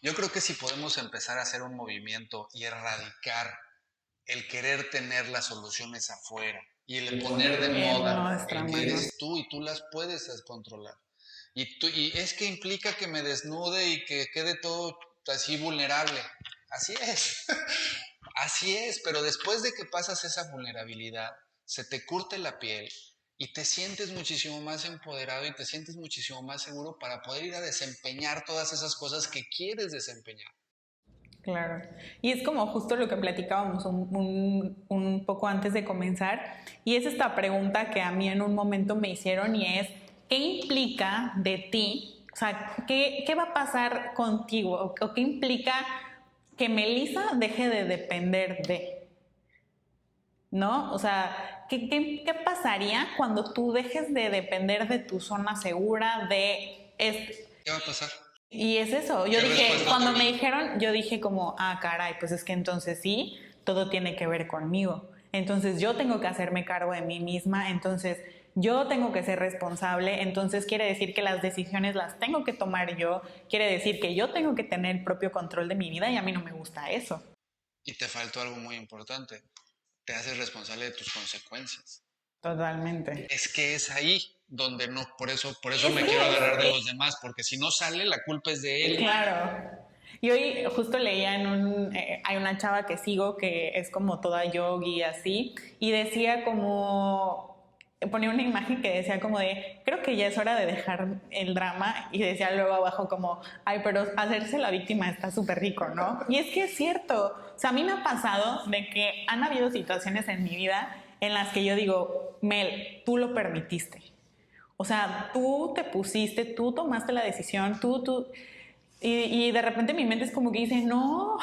Yo creo que si podemos empezar a hacer un movimiento y erradicar el querer tener las soluciones afuera y el poner de moda el que eres tú y tú las puedes controlar. Y es que implica que me desnude y que quede todo así vulnerable. Así es. Así es, pero después de que pasas esa vulnerabilidad, se te curte la piel y te sientes muchísimo más empoderado y te sientes muchísimo más seguro para poder ir a desempeñar todas esas cosas que quieres desempeñar. Claro. Y es como justo lo que platicábamos un poco antes de comenzar. Y es esta pregunta que a mí en un momento me hicieron y es, ¿qué implica de ti? O sea, ¿qué va a pasar contigo? ¿O qué implica que Melissa deje de depender de? ¿No? O sea, ¿qué pasaría cuando tú dejes de depender de tu zona segura, de ¿Qué va a pasar? Y es eso, yo dije, cuando me dijeron, yo dije como, caray, pues es que entonces sí, todo tiene que ver conmigo. Entonces yo tengo que hacerme cargo de mí misma, entonces yo tengo que ser responsable, entonces quiere decir que las decisiones las tengo que tomar yo, quiere decir que yo tengo que tener el propio control de mi vida y a mí no me gusta eso. Y te faltó algo muy importante, te haces responsable de tus consecuencias. Totalmente. Es que es ahí donde no, por eso me quiero agarrar de los demás, porque si no sale, la culpa es de él. Claro. Y hoy justo leía hay una chava que sigo que es como toda yogi y así, y decía como, ponía una imagen que decía como de, creo que ya es hora de dejar el drama, y decía luego abajo como, ay, pero hacerse la víctima está súper rico, ¿no? Y es que es cierto, o sea, a mí me ha pasado de que han habido situaciones en mi vida en las que yo digo, Mel, tú lo permitiste. O sea, tú te pusiste, tú tomaste la decisión, y de repente mi mente es como que dice, no,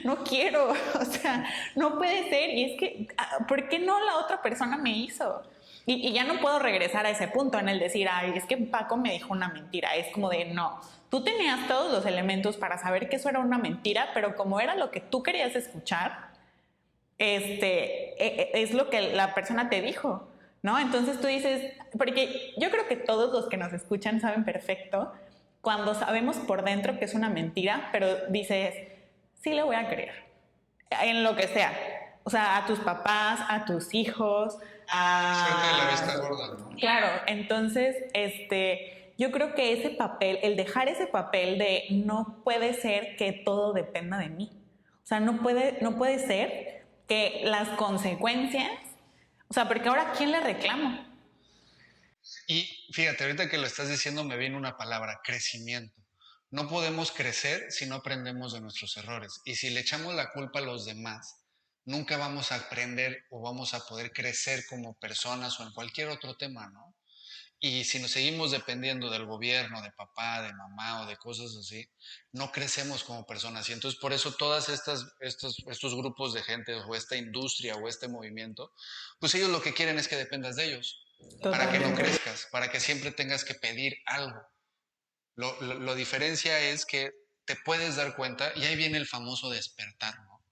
no quiero, o sea, no puede ser. Y es que, ¿por qué no la otra persona me hizo? Y ya no puedo regresar a ese punto en el decir, ay, es que Paco me dijo una mentira. Es como de, no, tú tenías todos los elementos para saber que eso era una mentira, pero como era lo que tú querías escuchar, es lo que la persona te dijo, ¿no? Entonces tú dices, porque yo creo que todos los que nos escuchan saben perfecto cuando sabemos por dentro que es una mentira, pero dices, sí le voy a creer, en lo que sea. O sea, a tus papás, a tus hijos, Suerte de la vista gorda, ¿no? Claro, entonces, yo creo que ese papel, el dejar ese papel de no puede ser que todo dependa de mí. O sea, no puede ser que las consecuencias, o sea, porque ahora, ¿a quién le reclamo? Y fíjate, ahorita que lo estás diciendo me viene una palabra, crecimiento. No podemos crecer si no aprendemos de nuestros errores. Y si le echamos la culpa a los demás, nunca vamos a aprender o vamos a poder crecer como personas o en cualquier otro tema, ¿no? Y si nos seguimos dependiendo del gobierno, de papá, de mamá o de cosas así, no crecemos como personas. Y entonces por eso todas estos grupos de gente o esta industria o este movimiento, pues ellos lo que quieren es que dependas de ellos, para que no Totalmente. crezcas, para que siempre tengas que pedir algo. Lo diferencia es que te puedes dar cuenta, y ahí viene el famoso despertar, ¿no?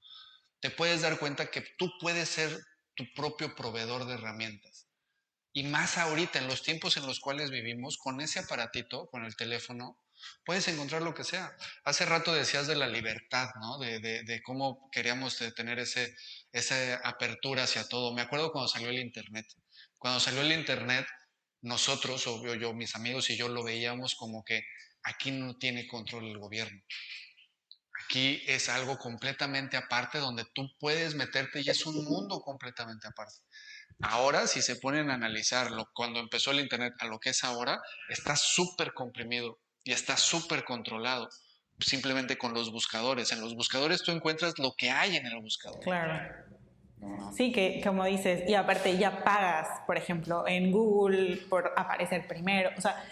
Te puedes dar cuenta que tú puedes ser tu propio proveedor de herramientas. Y más ahorita, en los tiempos en los cuales vivimos, con ese aparatito, con el teléfono, puedes encontrar lo que sea. Hace rato decías de la libertad, ¿no? De cómo queríamos tener esa apertura hacia todo. Me acuerdo cuando salió el Internet. Cuando salió el Internet, nosotros, o yo, mis amigos y yo lo veíamos como que aquí no tiene control el gobierno. Aquí es algo completamente aparte donde tú puedes meterte y es un mundo completamente aparte. Ahora, si se ponen a analizarlo, cuando empezó el Internet a lo que es ahora, está súper comprimido y está súper controlado, simplemente con los buscadores. En los buscadores tú encuentras lo que hay en el buscador. Claro. Sí, que como dices, y aparte ya pagas, por ejemplo, en Google por aparecer primero. O sea,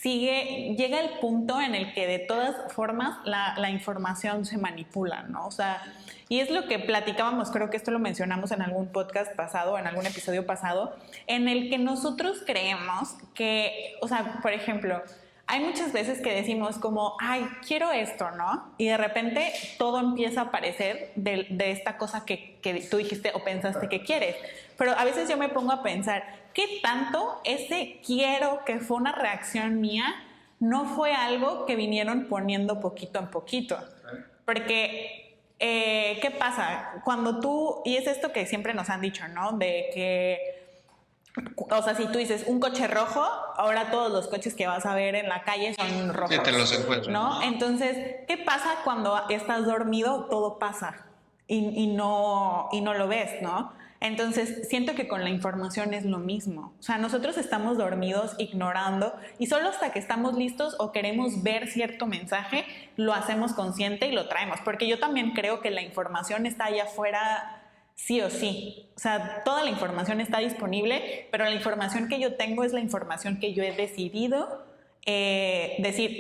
llega el punto en el que de todas formas la información se manipula, ¿no? O sea, y es lo que platicábamos, creo que esto lo mencionamos en algún podcast pasado, en algún episodio pasado, en el que nosotros creemos que, o sea, por ejemplo, hay muchas veces que decimos como, ay, quiero esto, ¿no? Y de repente todo empieza a aparecer de esta cosa que tú dijiste o pensaste que quieres. Pero a veces yo me pongo a pensar, ¿qué tanto ese quiero que fue una reacción mía no fue algo que vinieron poniendo poquito en poquito? Porque, ¿qué pasa? Cuando tú, y es esto que siempre nos han dicho, ¿no? De que, o sea, si tú dices un coche rojo, ahora todos los coches que vas a ver en la calle son rojos. Sí, te los encuentras, ¿no? Entonces, ¿qué pasa cuando estás dormido? Todo pasa y no lo ves, ¿no? Entonces, siento que con la información es lo mismo. O sea, nosotros estamos dormidos, ignorando, y solo hasta que estamos listos o queremos ver cierto mensaje, lo hacemos consciente y lo traemos. Porque yo también creo que la información está allá afuera sí o sí. O sea, toda la información está disponible, pero la información que yo tengo es la información que yo he decidido decir,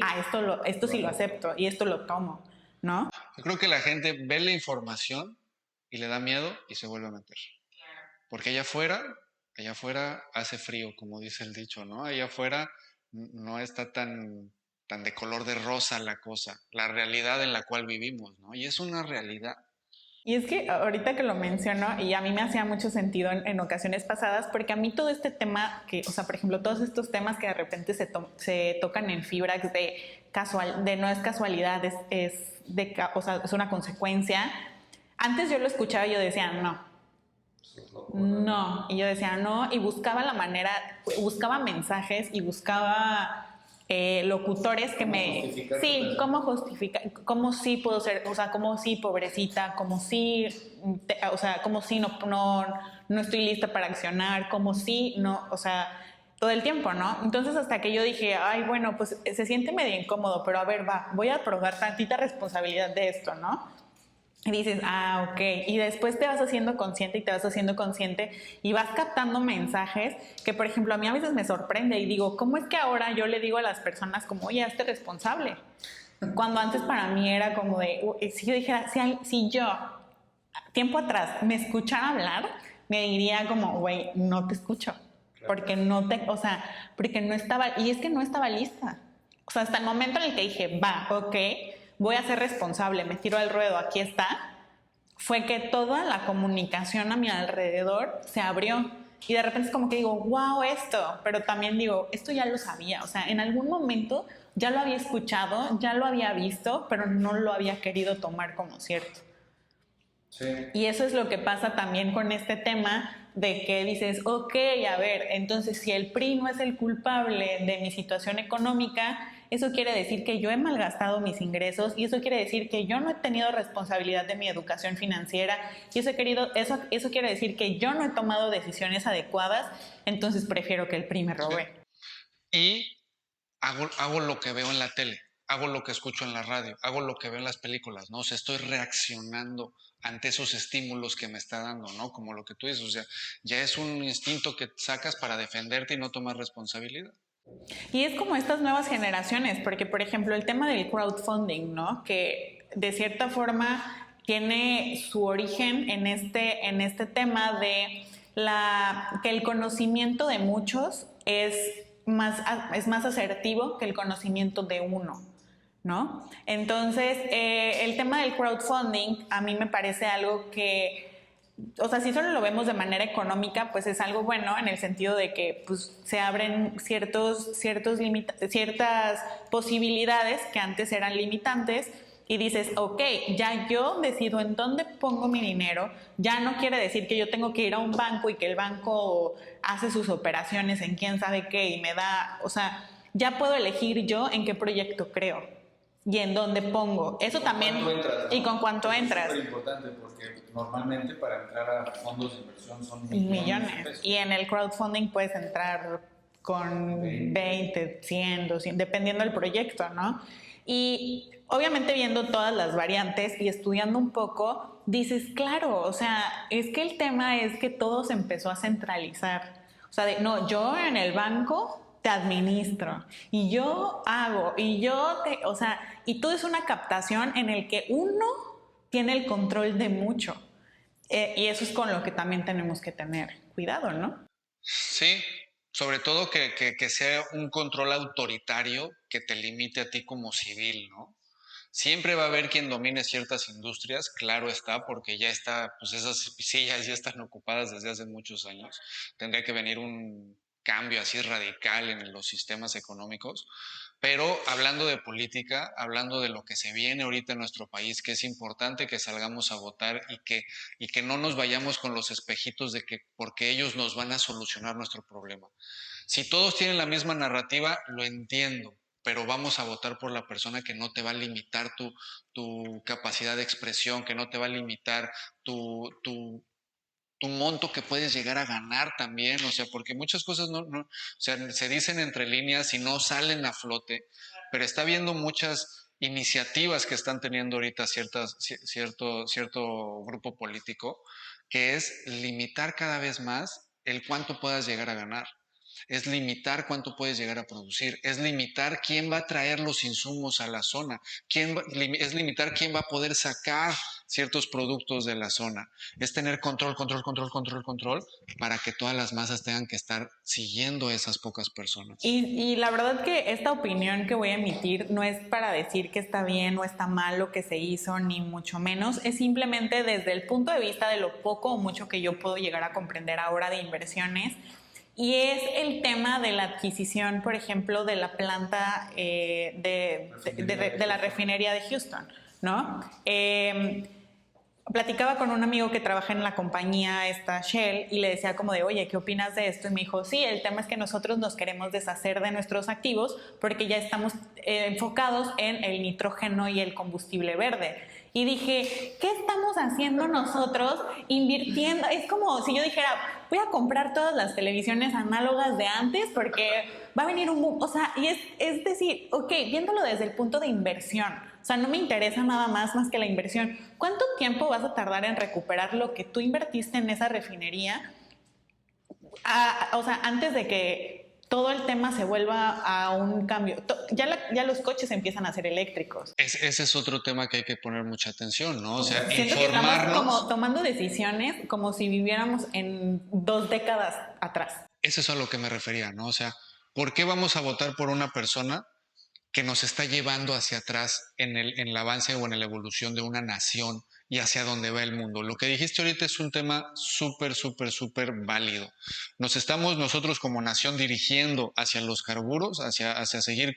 esto sí lo acepto y esto lo tomo, ¿no? Yo creo que la gente ve la información y le da miedo y se vuelve a meter. Porque allá afuera hace frío, como dice el dicho, ¿no? Allá afuera no está tan de color de rosa la cosa, la realidad en la cual vivimos, ¿no? Y es una realidad. Y es que ahorita que lo menciono, y a mí me hacía mucho sentido en ocasiones pasadas, porque a mí todo este tema, o sea, por ejemplo, todos estos temas que de repente se tocan en Fibrax de no es casualidad, o sea, es una consecuencia. Antes yo lo escuchaba y yo decía, no, y yo decía, no, y buscaba la manera, buscaba mensajes y buscaba locutores que me... Justificar Sí, tu cómo justificar, cómo sí puedo ser, o sea, cómo sí pobrecita, cómo sí, o sea, cómo sí no estoy lista para accionar, cómo sí, no, o sea, todo el tiempo, ¿no? Entonces hasta que yo dije, ay, bueno, pues se siente medio incómodo, pero a ver, voy a probar tantita responsabilidad de esto, ¿no? Y dices, ah, ok. Y después te vas haciendo consciente y te vas haciendo consciente y vas captando mensajes que, por ejemplo, a mí a veces me sorprende y digo, ¿cómo es que ahora yo le digo a las personas como, oye, hazte responsable? Cuando antes para mí era como de, si yo dijera, si yo, tiempo atrás, me escuchara hablar, me diría como, güey, no te escucho. Porque o sea, porque no estaba, y es que no estaba lista. O sea, hasta el momento en el que dije, va, ok, voy a ser responsable, me tiro al ruedo, aquí está, fue que toda la comunicación a mi alrededor se abrió. Y de repente es como que digo, wow, esto, pero también digo, esto ya lo sabía. O sea, en algún momento ya lo había escuchado, ya lo había visto, pero no lo había querido tomar como cierto. Sí. Y eso es lo que pasa también con este tema de que dices, ok, a ver, entonces si el PRI no es el culpable de mi situación económica, eso quiere decir que yo he malgastado mis ingresos y eso quiere decir que yo no he tenido responsabilidad de mi educación financiera y eso quiere decir que yo no he tomado decisiones adecuadas, entonces prefiero que el PRI me robe. Sí. Y hago lo que veo en la tele, hago lo que escucho en la radio, hago lo que veo en las películas, ¿no? O sea, estoy reaccionando ante esos estímulos que me está dando, ¿no? Como lo que tú dices, o sea, ya es un instinto que sacas para defenderte y no tomar responsabilidad. Y es como estas nuevas generaciones, porque por ejemplo el tema del crowdfunding, ¿no? Que de cierta forma tiene su origen en este tema de que el conocimiento de muchos es más asertivo que el conocimiento de uno, ¿no? Entonces, el tema del crowdfunding a mí me parece algo que, o sea, si solo lo vemos de manera económica, pues es algo bueno en el sentido de que pues, se abren ciertas posibilidades que antes eran limitantes y dices, ok, ya yo decido en dónde pongo mi dinero, ya no quiere decir que yo tengo que ir a un banco y que el banco hace sus operaciones en quién sabe qué y me da, o sea, ya puedo elegir yo en qué proyecto creo y en dónde pongo. Eso también. Entras, ¿no? Y con cuánto entras. Es súper importante porque normalmente para entrar a fondos de inversión son Millones. de pesos. Y en el crowdfunding puedes entrar con 20, 100, 200, dependiendo del proyecto, ¿no? Y obviamente viendo todas las variantes y estudiando un poco, dices, claro, o sea, es que el tema es que todo se empezó a centralizar. O sea, no, yo en el banco te administro y yo hago o sea, y todo es una captación en el que uno tiene el control de mucho. Y eso es con lo que también tenemos que tener cuidado, ¿no? Sí, sobre todo que sea un control autoritario que te limite a ti como civil, ¿no? Siempre va a haber quien domine ciertas industrias, claro está, porque ya está, pues esas sillas ya están ocupadas desde hace muchos años. Tendría que venir un cambio así radical en los sistemas económicos. Pero hablando de política, hablando de lo que se viene ahorita en nuestro país, que es importante que salgamos a votar y que no nos vayamos con los espejitos de que porque ellos nos van a solucionar nuestro problema. Si todos tienen la misma narrativa, lo entiendo, pero vamos a votar por la persona que no te va a limitar tu capacidad de expresión, que no te va a limitar tu monto que puedes llegar a ganar también, o sea, porque muchas cosas o sea, se dicen entre líneas y no salen a flote, pero está habiendo muchas iniciativas que están teniendo ahorita cierto grupo político, que es limitar cada vez más el cuánto puedas llegar a ganar. Es limitar cuánto puedes llegar a producir, es limitar quién va a traer los insumos a la zona, es limitar quién va a poder sacar ciertos productos de la zona, es tener control para que todas las masas tengan que estar siguiendo a esas pocas personas. Y la verdad que esta opinión que voy a emitir no es para decir que está bien o está mal lo que se hizo, ni mucho menos, es simplemente desde el punto de vista de lo poco o mucho que yo puedo llegar a comprender ahora de inversiones. Y es el tema de la adquisición, por ejemplo, de la planta de la refinería de Houston, ¿no? platicaba con un amigo que trabaja en la compañía esta Shell y le decía como de, oye, ¿qué opinas de esto? Y me dijo, sí, el tema es que nosotros nos queremos deshacer de nuestros activos porque ya estamos enfocados en el nitrógeno y el combustible verde. Y dije, ¿qué estamos haciendo nosotros invirtiendo? Es como si yo dijera, voy a comprar todas las televisiones análogas de antes porque va a venir un boom. O sea, y es decir, ok, viéndolo desde el punto de inversión. O sea, no me interesa nada más que la inversión. ¿Cuánto tiempo vas a tardar en recuperar lo que tú invertiste en esa refinería? O sea, antes de que todo el tema se vuelva a un cambio. Ya los coches empiezan a ser eléctricos. Ese es otro tema que hay que poner mucha atención, ¿no? O sea, Siento que estamos informarnos. como tomando decisiones como si viviéramos en 2 décadas atrás. Eso es a lo que me refería, ¿no? O sea, ¿por qué vamos a votar por una persona que nos está llevando hacia atrás en el avance o en la evolución de una nación y hacia dónde va el mundo? Lo que dijiste ahorita es un tema súper, súper, súper válido. Nos estamos nosotros como nación dirigiendo hacia los carburos, hacia seguir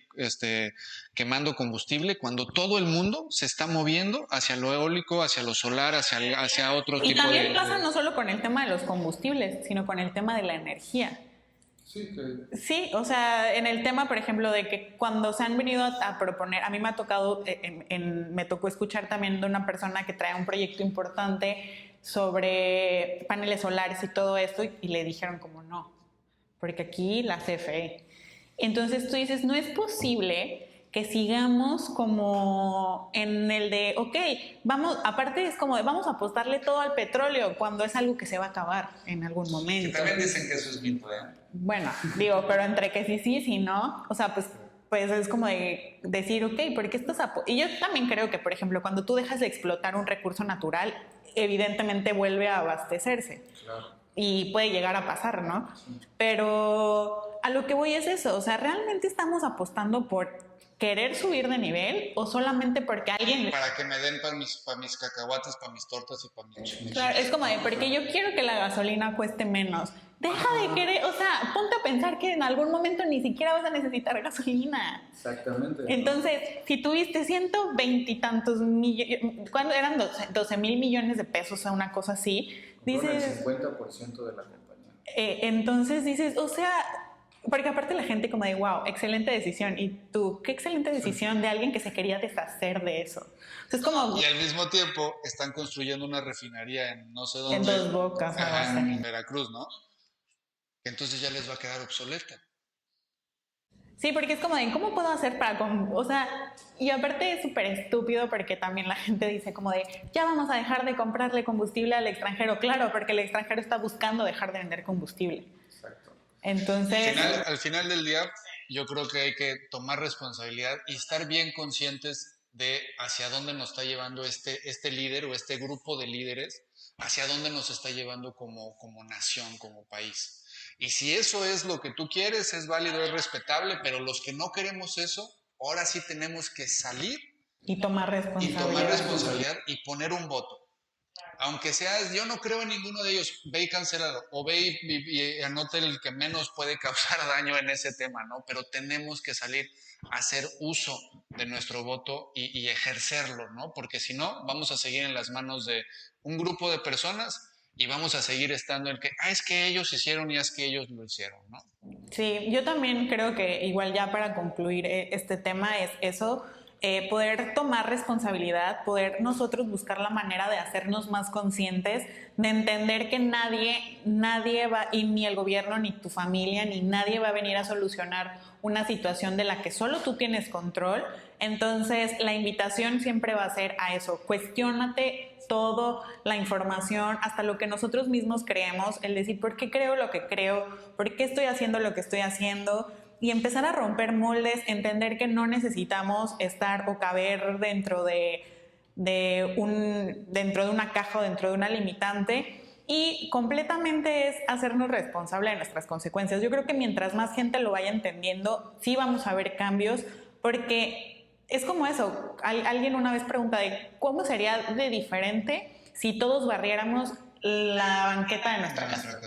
quemando combustible, cuando todo el mundo se está moviendo hacia lo eólico, hacia lo solar, hacia otro Y tipo de... también pasa no solo con el tema de los combustibles, sino con el tema de la energía. Sí, o sea, en el tema, por ejemplo, de que cuando se han venido a proponer, a mí me ha tocado, me tocó escuchar también de una persona que trae un proyecto importante sobre paneles solares y todo esto, y le dijeron como no, porque aquí la CFE. Entonces tú dices, no es posible que sigamos como en el de, ok, vamos, aparte es como de vamos a apostarle todo al petróleo cuando es algo que se va a acabar en algún momento. Que también dicen que eso es mito, ¿eh? Bueno, digo, pero entre que sí, no, o sea, pues es como de decir, ok, ¿por qué estás y yo también creo que, por ejemplo, cuando tú dejas de explotar un recurso natural, evidentemente vuelve a abastecerse. Claro. Y puede llegar a pasar, ¿no? Pero a lo que voy es eso, o sea, ¿realmente estamos apostando por querer subir de nivel o solamente porque alguien... Para que me den para mis cacahuates, para mis tortas y para mis... Claro, es como de, porque yo quiero que la gasolina cueste menos. Deja de querer, o sea, ponte a pensar que en algún momento ni siquiera vas a necesitar gasolina. Exactamente. Entonces, si tuviste 120 y tantos millones, ¿cuándo eran 12 mil millones de pesos o una cosa así? Dices... el 50% de la compañía. Entonces dices, o sea... Porque aparte la gente como de, wow, excelente decisión. Y tú, qué excelente decisión de alguien que se quería deshacer de eso. Entonces, como... Y al mismo tiempo están construyendo una refinería en no sé dónde. En Dos Bocas. En Veracruz, ¿no? Entonces ya les va a quedar obsoleta. Sí, porque es como de, ¿cómo puedo hacer para...? O sea, y aparte es súper estúpido porque también la gente dice como de, ya vamos a dejar de comprarle combustible al extranjero. Claro, porque el extranjero está buscando dejar de vender combustible. Exacto. Entonces... Al final del día, yo creo que hay que tomar responsabilidad y estar bien conscientes de hacia dónde nos está llevando este líder o este grupo de líderes, hacia dónde nos está llevando como nación, como país. Y si eso es lo que tú quieres, es válido, es respetable, pero los que no queremos eso, ahora sí tenemos que salir y tomar responsabilidad y poner un voto. Aunque seas, yo no creo en ninguno de ellos, ve y cancélalo, o ve y anote el que menos puede causar daño en ese tema, ¿no? Pero tenemos que salir a hacer uso de nuestro voto y ejercerlo, ¿no? Porque si no, vamos a seguir en las manos de un grupo de personas y vamos a seguir estando en que, es que ellos hicieron y es que ellos lo hicieron, ¿no? Sí, yo también creo que igual ya para concluir este tema es eso, poder tomar responsabilidad, poder nosotros buscar la manera de hacernos más conscientes, de entender que nadie va, y ni el gobierno, ni tu familia, ni nadie va a venir a solucionar una situación de la que solo tú tienes control. Entonces, la invitación siempre va a ser a eso, cuestiónate todo, la información, hasta lo que nosotros mismos creemos, el decir por qué creo lo que creo, por qué estoy haciendo lo que estoy haciendo, y empezar a romper moldes, entender que no necesitamos estar o caber dentro de una caja o dentro de una limitante, y completamente es hacernos responsable de nuestras consecuencias. Yo creo que mientras más gente lo vaya entendiendo, sí vamos a ver cambios, porque es como eso, alguien una vez pregunta de cómo sería de diferente si todos barriéramos la banqueta de nuestra casa.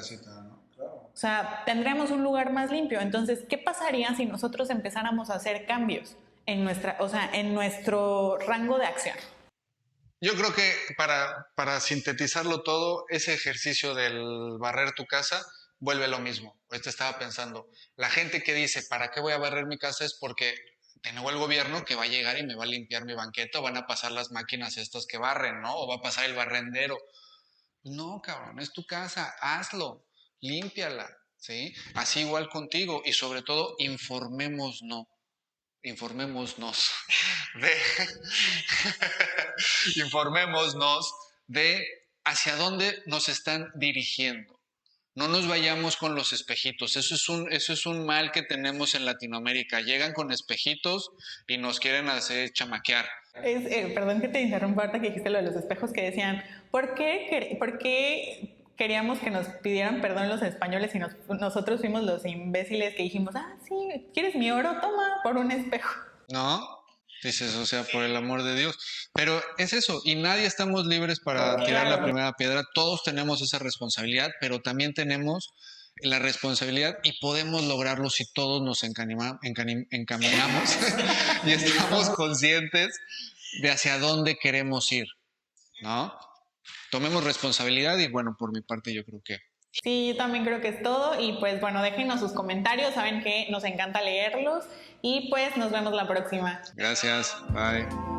O sea, tendríamos un lugar más limpio. Entonces, ¿qué pasaría si nosotros empezáramos a hacer cambios en nuestro rango de acción? Yo creo que para sintetizarlo todo, ese ejercicio del barrer tu casa vuelve lo mismo. Ahorita estaba pensando, la gente que dice, ¿para qué voy a barrer mi casa? Es porque tengo el gobierno que va a llegar y me va a limpiar mi banqueta, o van a pasar las máquinas estas que barren, ¿no? O va a pasar el barrendero. No, cabrón, es tu casa, hazlo, límpiala, ¿sí? Así igual contigo y sobre todo informémonos de, informémonos de hacia dónde nos están dirigiendo. No nos vayamos con los espejitos. Eso es un mal que tenemos en Latinoamérica. Llegan con espejitos y nos quieren hacer chamaquear. Perdón que te interrumpa ahorita que dijiste lo de los espejos, que decían, ¿por qué queríamos que nos pidieran perdón los españoles y nosotros fuimos los imbéciles que dijimos, sí, ¿quieres mi oro? Toma por un espejo. ¿No? Dices, o sea, por el amor de Dios. Pero es eso, y nadie estamos libres para tirar la primera piedra. Todos tenemos esa responsabilidad, pero también tenemos la responsabilidad y podemos lograrlo si todos nos encaminamos y estamos conscientes de hacia dónde queremos ir, ¿no? Tomemos responsabilidad y bueno, por mi parte yo creo que... Sí, yo también creo que es todo y pues bueno, déjenos sus comentarios, saben que nos encanta leerlos y pues nos vemos la próxima. Gracias, bye.